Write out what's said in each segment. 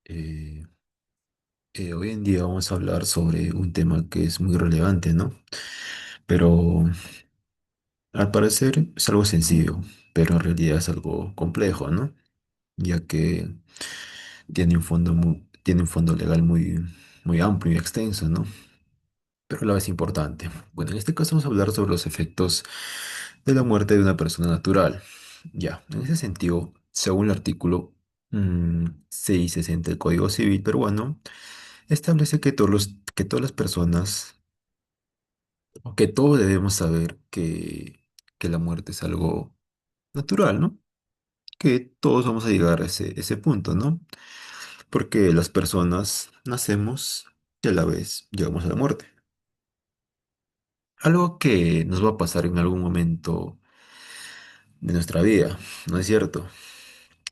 Eh, Hoy en día vamos a hablar sobre un tema que es muy relevante, ¿no? Pero al parecer es algo sencillo, pero en realidad es algo complejo, ¿no? Ya que tiene un fondo legal muy amplio y extenso, ¿no? Pero a la vez importante. Bueno, en este caso vamos a hablar sobre los efectos de la muerte de una persona natural. Ya, en ese sentido, según el artículo 660 del Código Civil peruano, establece que todas las personas, o que todos debemos saber que la muerte es algo natural, ¿no? Que todos vamos a llegar a ese punto, ¿no? Porque las personas nacemos y a la vez llegamos a la muerte. Algo que nos va a pasar en algún momento de nuestra vida, ¿no es cierto?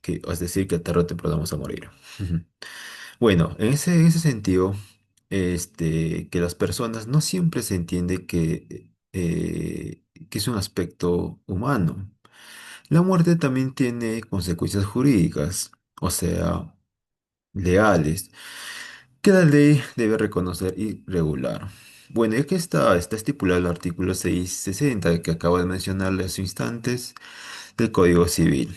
Es decir, que tarde o temprano vamos a morir. Bueno, en ese sentido, que las personas no siempre se entiende que es un aspecto humano. La muerte también tiene consecuencias jurídicas, o sea, legales, que la ley debe reconocer y regular. Bueno, ya que está estipulado el artículo 660 que acabo de mencionarle hace instantes del Código Civil,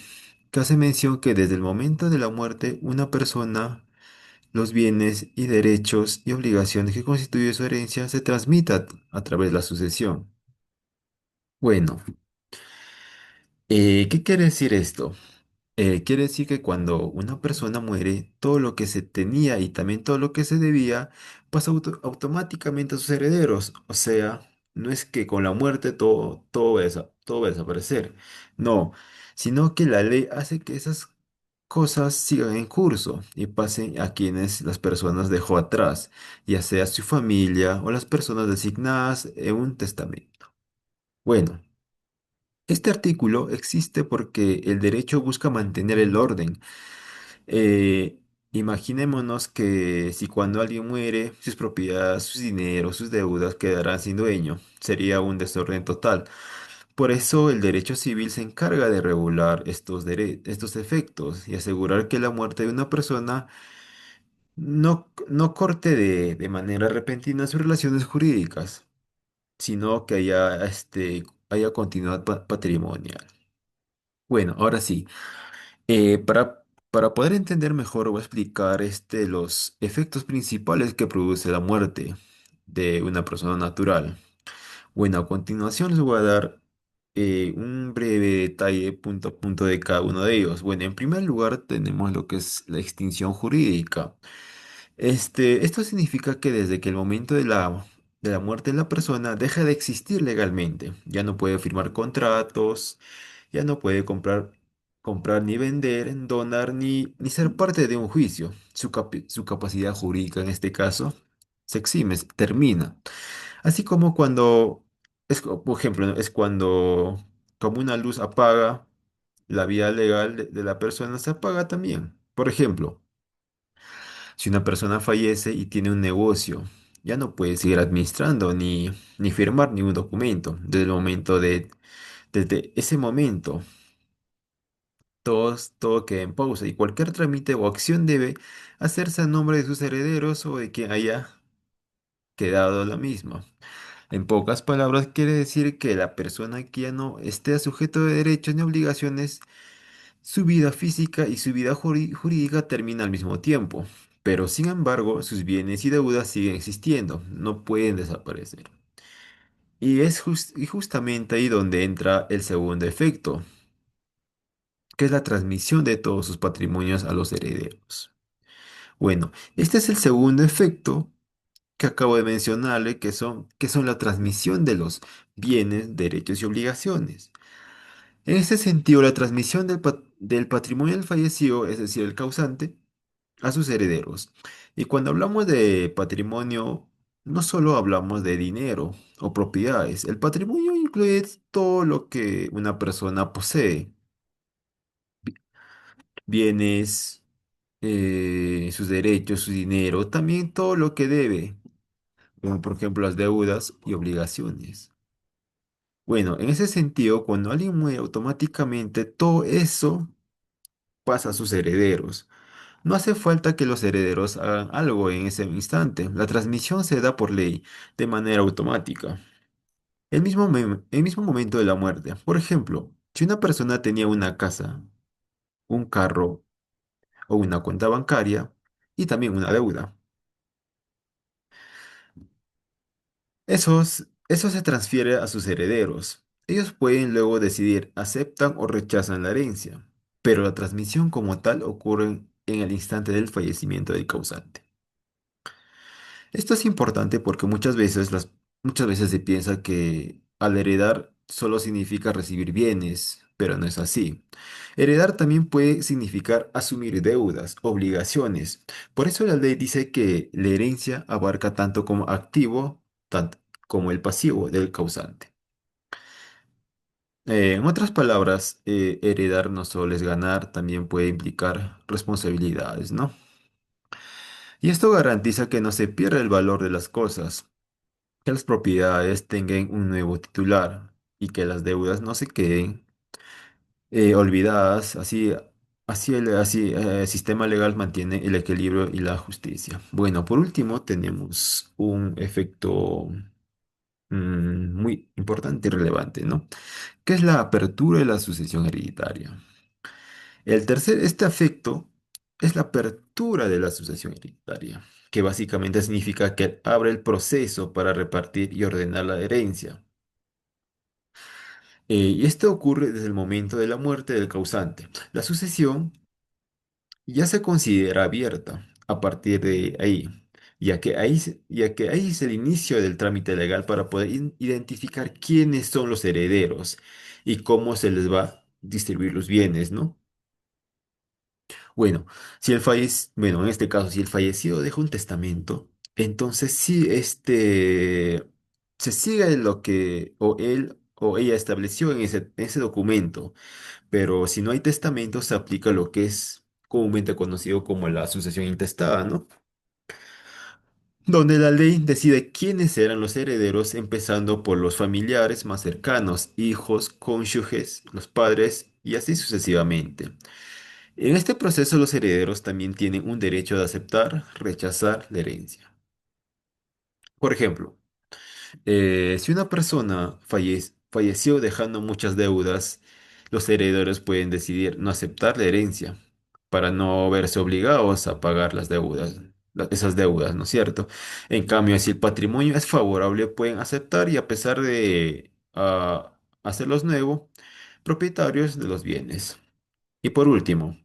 que hace mención que desde el momento de la muerte una persona, los bienes y derechos y obligaciones que constituye su herencia se transmitan a través de la sucesión. Bueno, ¿qué quiere decir esto? Quiere decir que cuando una persona muere, todo lo que se tenía y también todo lo que se debía pasa automáticamente a sus herederos. O sea, no es que con la muerte todo va a desaparecer. No, sino que la ley hace que esas cosas sigan en curso y pasen a quienes las personas dejó atrás, ya sea su familia o las personas designadas en un testamento. Bueno. Este artículo existe porque el derecho busca mantener el orden. Eh, Imaginémonos que si cuando alguien muere, sus propiedades, sus dineros, sus deudas quedarán sin dueño. Sería un desorden total. Por eso el derecho civil se encarga de regular estos efectos y asegurar que la muerte de una persona no corte de manera repentina sus relaciones jurídicas, sino que haya continuidad patrimonial. Bueno, ahora sí. Eh, para, para poder entender mejor, voy a explicar los efectos principales que produce la muerte de una persona natural. Bueno, a continuación les voy a dar un breve detalle punto a punto de cada uno de ellos. Bueno, en primer lugar tenemos lo que es la extinción jurídica. Esto significa que desde que el momento de la muerte de la persona deja de existir legalmente, ya no puede firmar contratos, ya no puede comprar ni vender, donar ni ser parte de un juicio. Su capacidad jurídica en este caso se exime, termina. Así como por ejemplo, ¿no? Es cuando como una luz apaga, la vida legal de la persona se apaga también. Por ejemplo, si una persona fallece y tiene un negocio, ya no puede seguir administrando ni firmar ningún documento. Desde ese momento, todo queda en pausa y cualquier trámite o acción debe hacerse a nombre de sus herederos o de quien haya quedado la misma. En pocas palabras, quiere decir que la persona que ya no esté sujeto de derechos ni obligaciones, su vida física y su vida jurídica terminan al mismo tiempo, pero sin embargo sus bienes y deudas siguen existiendo, no pueden desaparecer. Y justamente ahí donde entra el segundo efecto, que es la transmisión de todos sus patrimonios a los herederos. Bueno, este es el segundo efecto que acabo de mencionarle, que son la transmisión de los bienes, derechos y obligaciones. En este sentido, la transmisión del patrimonio del fallecido, es decir, el causante, a sus herederos. Y cuando hablamos de patrimonio, no solo hablamos de dinero o propiedades. El patrimonio incluye todo lo que una persona posee, bienes, sus derechos, su dinero, también todo lo que debe, como por ejemplo las deudas y obligaciones. Bueno, en ese sentido, cuando alguien muere automáticamente, todo eso pasa a sus herederos. No hace falta que los herederos hagan algo en ese instante. La transmisión se da por ley, de manera automática. El mismo momento de la muerte. Por ejemplo, si una persona tenía una casa, un carro o una cuenta bancaria y también una deuda, eso se transfiere a sus herederos. Ellos pueden luego decidir aceptan o rechazan la herencia, pero la transmisión como tal ocurre en el instante del fallecimiento del causante. Esto es importante porque muchas veces se piensa que al heredar solo significa recibir bienes, pero no es así. Heredar también puede significar asumir deudas, obligaciones. Por eso la ley dice que la herencia abarca tanto como activo, tanto como el pasivo del causante. En otras palabras, heredar no solo es ganar, también puede implicar responsabilidades, ¿no? Y esto garantiza que no se pierda el valor de las cosas, que las propiedades tengan un nuevo titular y que las deudas no se queden olvidadas. El sistema legal mantiene el equilibrio y la justicia. Bueno, por último, tenemos un efecto muy importante y relevante, ¿no? Que es la apertura de la sucesión hereditaria. Este efecto es la apertura de la sucesión hereditaria, que básicamente significa que abre el proceso para repartir y ordenar la herencia. Y esto ocurre desde el momento de la muerte del causante. La sucesión ya se considera abierta a partir de ahí, ya que ahí es el inicio del trámite legal para poder identificar quiénes son los herederos y cómo se les va a distribuir los bienes, ¿no? Bueno, bueno, en este caso, si el fallecido deja un testamento, entonces sí, se sigue lo que o él o ella estableció en ese documento. Pero si no hay testamento, se aplica lo que es comúnmente conocido como la sucesión intestada, ¿no? Donde la ley decide quiénes eran los herederos, empezando por los familiares más cercanos, hijos, cónyuges, los padres y así sucesivamente. En este proceso, los herederos también tienen un derecho de aceptar, rechazar la herencia. Por ejemplo, si una persona falleció dejando muchas deudas, los herederos pueden decidir no aceptar la herencia para no verse obligados a pagar las deudas, esas deudas, ¿no es cierto? En cambio, si el patrimonio es favorable, pueden aceptar y a pesar de hacerlos nuevos, propietarios de los bienes. Y por último,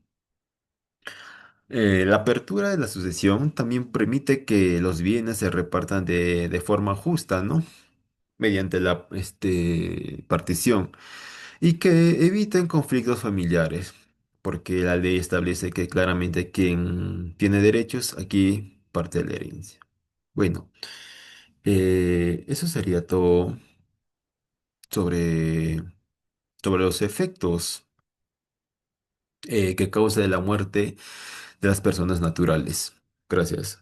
la apertura de la sucesión también permite que los bienes se repartan de forma justa, ¿no? Mediante la partición y que eviten conflictos familiares, porque la ley establece que claramente quien tiene derechos aquí parte de la herencia. Bueno, eso sería todo sobre, sobre los efectos que causa de la muerte de las personas naturales. Gracias.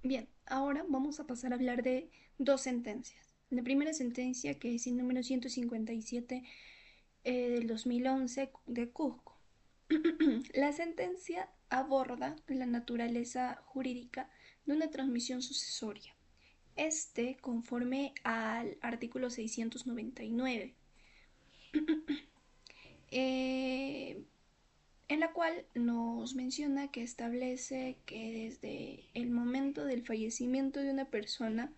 Bien, ahora vamos a pasar a hablar de dos sentencias. La primera sentencia, que es el número 157 del 2011 de Cusco. La sentencia aborda la naturaleza jurídica de una transmisión sucesoria. Conforme al artículo 699, eh, en la cual nos menciona que establece que desde el momento del fallecimiento de una persona,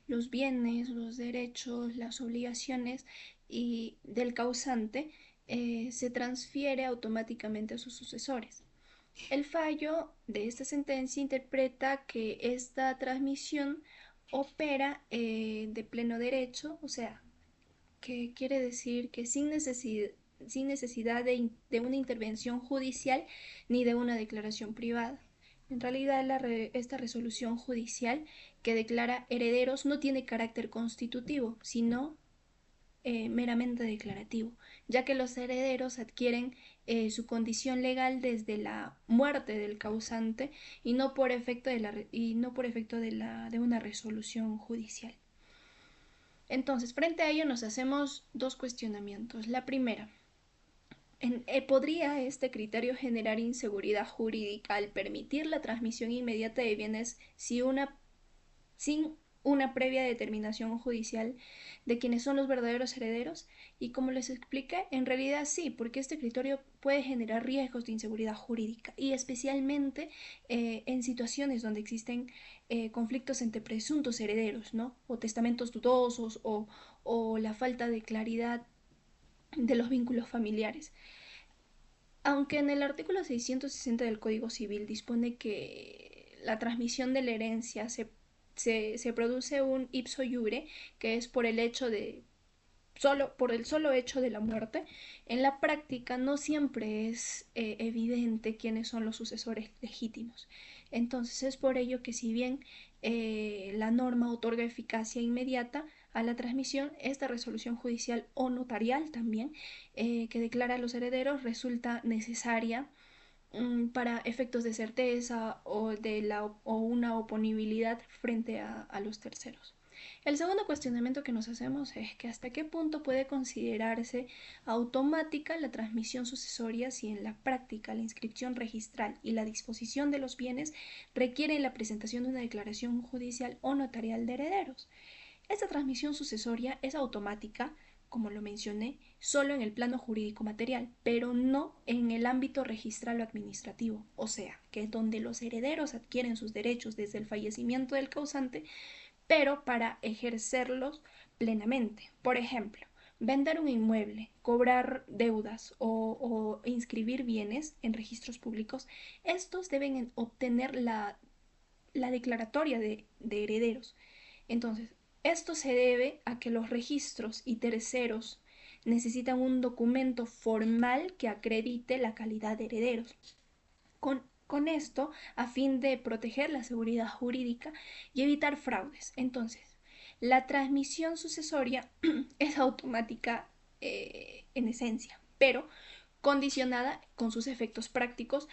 los bienes, los derechos, las obligaciones y del causante se transfiere automáticamente a sus sucesores. El fallo de esta sentencia interpreta que esta transmisión opera de pleno derecho, o sea, que quiere decir que sin necesidad de una intervención judicial ni de una declaración privada. En realidad, esta resolución judicial que declara herederos no tiene carácter constitutivo, sino meramente declarativo, ya que los herederos adquieren su condición legal desde la muerte del causante y no por efecto de una resolución judicial. Entonces, frente a ello nos hacemos dos cuestionamientos. La primera, ¿podría este criterio generar inseguridad jurídica al permitir la transmisión inmediata de bienes sin una previa determinación judicial de quiénes son los verdaderos herederos? Y como les expliqué, en realidad sí, porque este criterio puede generar riesgos de inseguridad jurídica y especialmente en situaciones donde existen conflictos entre presuntos herederos, ¿no? O testamentos dudosos o la falta de claridad de los vínculos familiares. Aunque en el artículo 660 del Código Civil dispone que la transmisión de la herencia se produce un ipso iure, que es por el hecho de por el solo hecho de la muerte, en la práctica no siempre es evidente quiénes son los sucesores legítimos. Entonces es por ello que si bien la norma otorga eficacia inmediata a la transmisión, esta resolución judicial o notarial también que declara a los herederos resulta necesaria para efectos de certeza o una oponibilidad frente a los terceros. El segundo cuestionamiento que nos hacemos es que hasta qué punto puede considerarse automática la transmisión sucesoria si en la práctica la inscripción registral y la disposición de los bienes requieren la presentación de una declaración judicial o notarial de herederos. Esta transmisión sucesoria es automática, como lo mencioné, solo en el plano jurídico material, pero no en el ámbito registral o administrativo, o sea, que es donde los herederos adquieren sus derechos desde el fallecimiento del causante, pero para ejercerlos plenamente. Por ejemplo, vender un inmueble, cobrar deudas o inscribir bienes en registros públicos, estos deben obtener la declaratoria de herederos. Entonces, esto se debe a que los registros y terceros necesitan un documento formal que acredite la calidad de herederos. Con esto, a fin de proteger la seguridad jurídica y evitar fraudes. Entonces, la transmisión sucesoria es automática en esencia, pero condicionada con sus efectos prácticos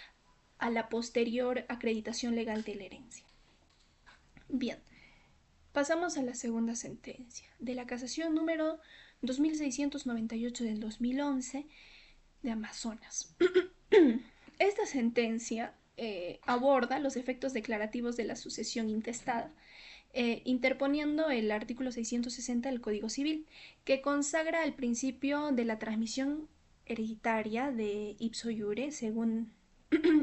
a la posterior acreditación legal de la herencia. Bien, pasamos a la segunda sentencia de la casación número 2698 del 2011 de Amazonas. Esta sentencia aborda los efectos declarativos de la sucesión intestada, interponiendo el artículo 660 del Código Civil, que consagra el principio de la transmisión hereditaria de ipso iure, según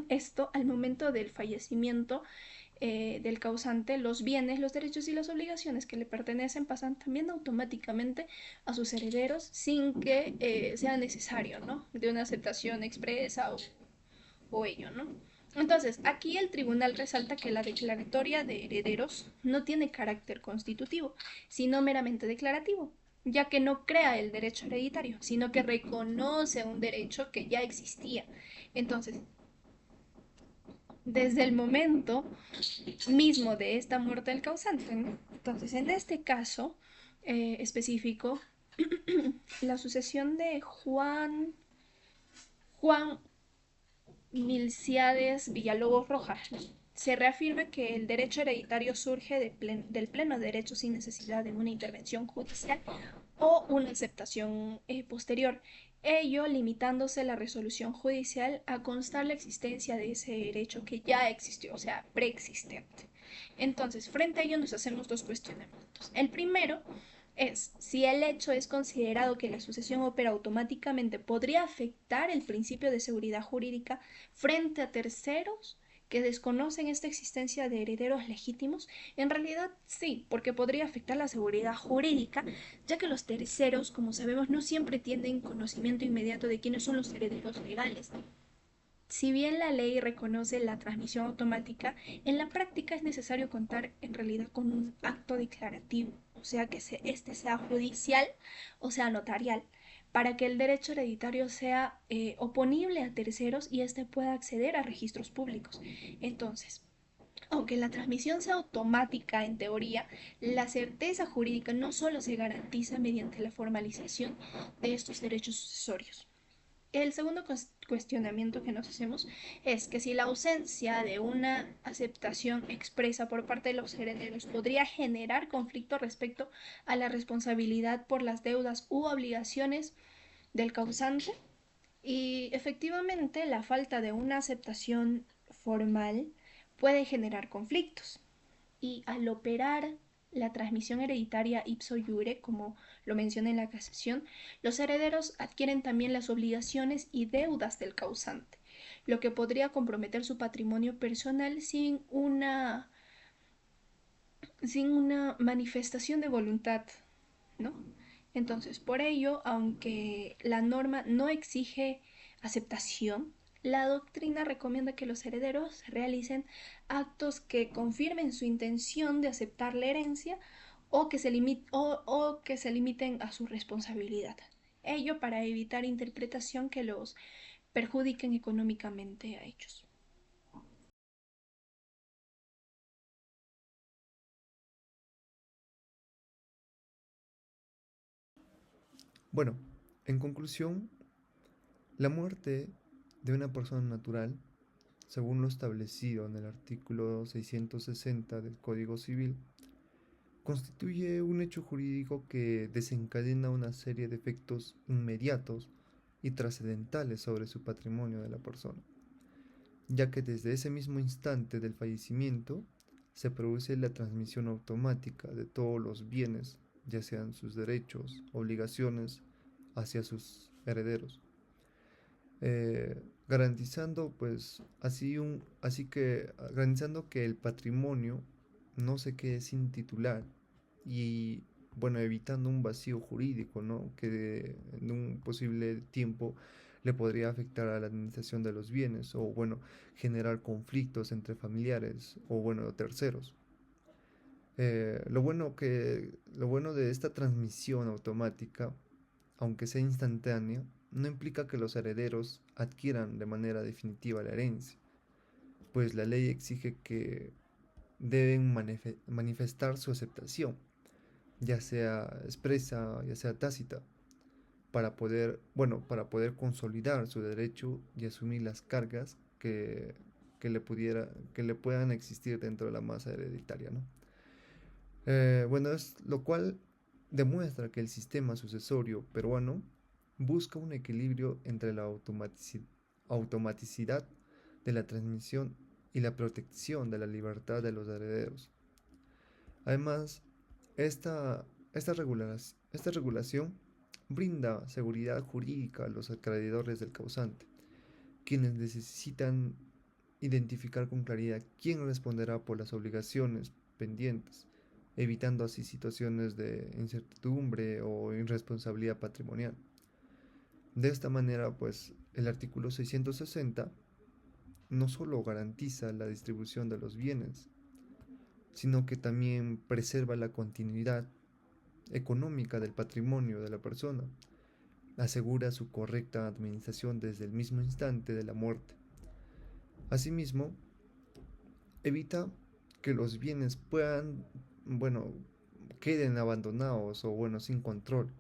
esto, al momento del fallecimiento del causante, los bienes, los derechos y las obligaciones que le pertenecen pasan también automáticamente a sus herederos sin que sea necesario, ¿no? De una aceptación expresa o ello, ¿no? Entonces, aquí el tribunal resalta que la declaratoria de herederos no tiene carácter constitutivo, sino meramente declarativo, ya que no crea el derecho hereditario, sino que reconoce un derecho que ya existía. Entonces, desde el momento mismo de esta muerte del causante, ¿no? Entonces, en este caso específico, la sucesión de Juan Milciades Villalobos Rojas, se reafirma que el derecho hereditario surge del pleno derecho sin necesidad de una intervención judicial o una aceptación posterior, ello limitándose la resolución judicial a constar la existencia de ese derecho que ya existió, o sea, preexistente. Entonces, frente a ello nos hacemos dos cuestionamientos. El primero es si el hecho es considerado que la sucesión opera automáticamente, podría afectar el principio de seguridad jurídica frente a terceros que desconocen esta existencia de herederos legítimos. En realidad sí, porque podría afectar la seguridad jurídica, ya que los terceros, como sabemos, no siempre tienen conocimiento inmediato de quiénes son los herederos legales. Si bien la ley reconoce la transmisión automática, en la práctica es necesario contar en realidad con un acto declarativo, o sea que este sea judicial o sea notarial, para que el derecho hereditario sea oponible a terceros y éste pueda acceder a registros públicos. Entonces, Aunque la transmisión sea automática en teoría, la certeza jurídica no solo se garantiza mediante la formalización de estos derechos sucesorios. El segundo cuestionamiento que nos hacemos es que si la ausencia de una aceptación expresa por parte de los herederos podría generar conflicto respecto a la responsabilidad por las deudas u obligaciones del causante. Y efectivamente la falta de una aceptación formal puede generar conflictos. Y al operar la transmisión hereditaria ipso iure, como lo menciona en la casación, los herederos adquieren también las obligaciones y deudas del causante, lo que podría comprometer su patrimonio personal sin una manifestación de voluntad, ¿no? Entonces, por ello, aunque la norma no exige aceptación, la doctrina recomienda que los herederos realicen actos que confirmen su intención de aceptar la herencia o que se limiten a su responsabilidad. Ello para evitar interpretación que los perjudiquen económicamente a ellos. Bueno, en conclusión, la muerte de una persona natural, según lo establecido en el artículo 660 del Código Civil, constituye un hecho jurídico que desencadena una serie de efectos inmediatos y trascendentales sobre su patrimonio de la persona, ya que desde ese mismo instante del fallecimiento se produce la transmisión automática de todos los bienes, ya sean sus derechos, obligaciones, hacia sus herederos, garantizando pues garantizando que el patrimonio no se quede sin titular y bueno, evitando un vacío jurídico, ¿no? Que en un posible tiempo le podría afectar a la administración de los bienes o bueno, generar conflictos entre familiares o bueno, terceros. Lo bueno de esta transmisión automática, aunque sea instantánea, no implica que los herederos adquieran de manera definitiva la herencia, pues la ley exige que deben manifestar su aceptación, ya sea expresa, ya sea tácita, para poder consolidar su derecho y asumir las cargas que le puedan existir dentro de la masa hereditaria, ¿no? Bueno, es lo cual demuestra que el sistema sucesorio peruano busca un equilibrio entre la automaticidad de la transmisión y la protección de la libertad de los herederos. Además, esta regulación brinda seguridad jurídica a los acreedores del causante, quienes necesitan identificar con claridad quién responderá por las obligaciones pendientes, evitando así situaciones de incertidumbre o irresponsabilidad patrimonial. De esta manera, pues, el artículo 660 no solo garantiza la distribución de los bienes, sino que también preserva la continuidad económica del patrimonio de la persona, asegura su correcta administración desde el mismo instante de la muerte. Asimismo, evita que los bienes bueno, queden abandonados o, bueno, sin control,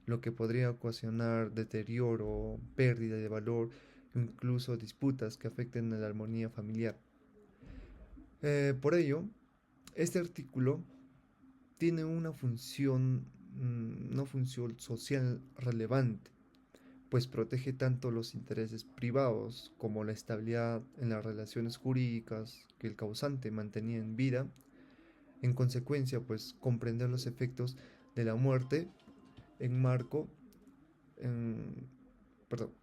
lo que podría ocasionar deterioro, pérdida de valor, incluso disputas que afecten a la armonía familiar. Por ello, este artículo tiene una función social relevante, pues protege tanto los intereses privados como la estabilidad en las relaciones jurídicas que el causante mantenía en vida. En consecuencia, pues comprender los efectos de la muerte en marco, en, perdón,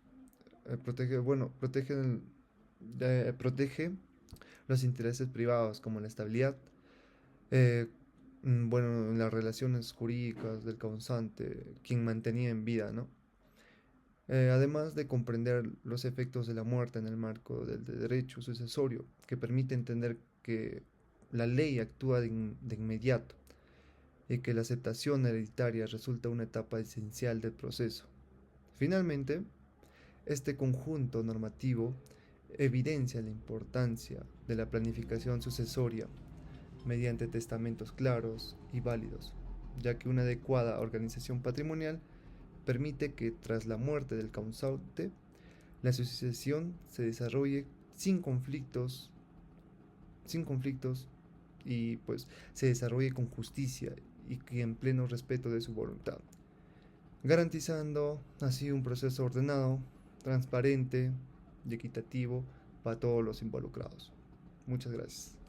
protege, bueno, protege los intereses privados como la estabilidad, eh, bueno, en las relaciones jurídicas del causante, quien mantenía en vida, ¿no? Además de comprender los efectos de la muerte en el marco del derecho sucesorio, que permite entender que la ley actúa de inmediato y que la aceptación hereditaria resulta una etapa esencial del proceso. Finalmente, este conjunto normativo evidencia la importancia de la planificación sucesoria mediante testamentos claros y válidos, ya que una adecuada organización patrimonial permite que tras la muerte del causante, la sucesión se desarrolle sin conflictos, sin conflictos y pues se desarrolle con justicia y en pleno respeto de su voluntad, garantizando así un proceso ordenado, transparente y equitativo para todos los involucrados. Muchas gracias.